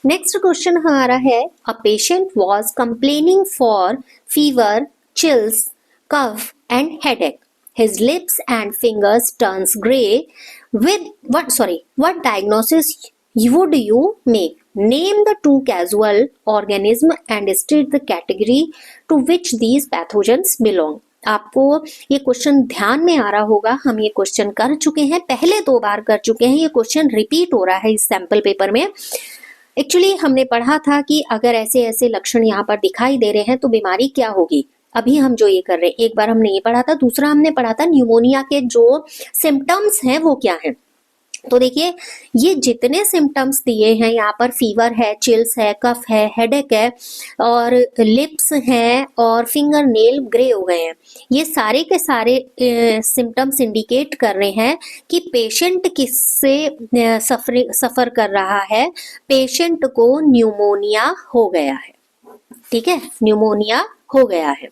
Next question हमारा है, a patient was complaining for fever, chills, cough and headache. His lips and fingers turns gray. With what diagnosis would you make? Name the two causal organism and state the category to which these pathogens belong. आपको ये question ध्यान में आ रहा होगा, हम ये question कर चुके हैं, पहले 2 बार कर चुके हैं, ये क्वेश्चन रिपीट हो रहा है इस सैंपल पेपर में. एक्चुअली हमने पढ़ा था कि अगर ऐसे ऐसे लक्षण यहाँ पर दिखाई दे रहे हैं तो बीमारी क्या होगी. अभी हम जो ये कर रहे हैं, एक बार हमने ये पढ़ा था, दूसरा हमने पढ़ा था न्यूमोनिया के जो सिम्टम्स हैं वो क्या हैं. तो देखिए ये जितने सिम्टम्स दिए हैं यहाँ पर, फीवर है, चिल्स है, कफ है, हेडेक है और लिप्स हैं और फिंगर नेल ग्रे हो गए हैं, ये सारे के सारे सिम्टम्स इंडिकेट कर रहे हैं कि पेशेंट किससे सफर कर रहा है. पेशेंट को न्यूमोनिया हो गया है. ठीक है, न्यूमोनिया हो गया है.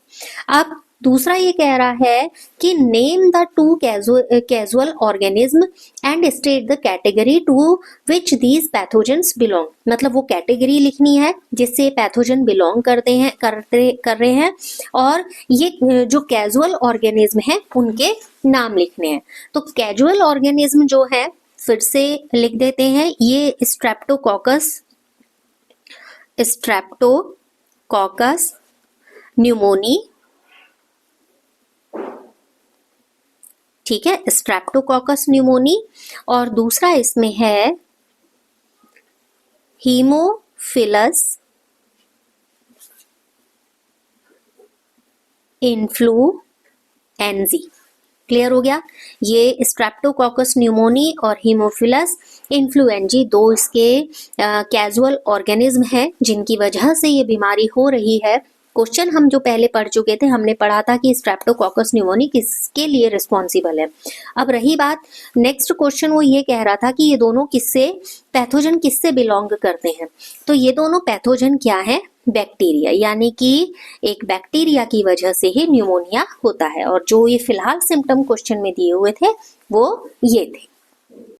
अब दूसरा ये कह रहा है कि name the two casual organism and state the category to which these pathogens belong. मतलब वो कैटेगरी लिखनी है जिससे पैथोजन बिलोंग कर रहे हैं और ये जो कैजुअल ऑर्गेनिज्म है उनके नाम लिखने हैं. तो कैजुअल ऑर्गेनिज्म जो है फिर से लिख देते हैं, ये स्ट्रेप्टोकॉकस न्यूमोनी. ठीक है, स्ट्रेप्टोकॉकस न्यूमोनी. और दूसरा इसमें है हीमोफिलस इन्फ्लुएंजी. क्लियर हो गया. ये स्ट्रेप्टोकॉकस न्यूमोनी और हीमोफिलस इन्फ्लुएंजी 2 इसके कैजुअल ऑर्गेनिज्म हैं जिनकी वजह से ये बीमारी हो रही है. क्वेश्चन हम जो पहले पढ़ चुके थे, हमने पढ़ा था कि स्ट्रेप्टोकॉकस न्यूमोनी किसके लिए रिस्पॉन्सिबल है. अब रही बात नेक्स्ट क्वेश्चन, वो ये कह रहा था कि ये दोनों पैथोजन किससे बिलोंग करते हैं. तो ये दोनों पैथोजन क्या है, बैक्टीरिया, यानी कि एक बैक्टीरिया की वजह से ही न्यूमोनिया होता है. और जो ये फिलहाल सिम्टम क्वेश्चन में दिए हुए थे वो ये थे.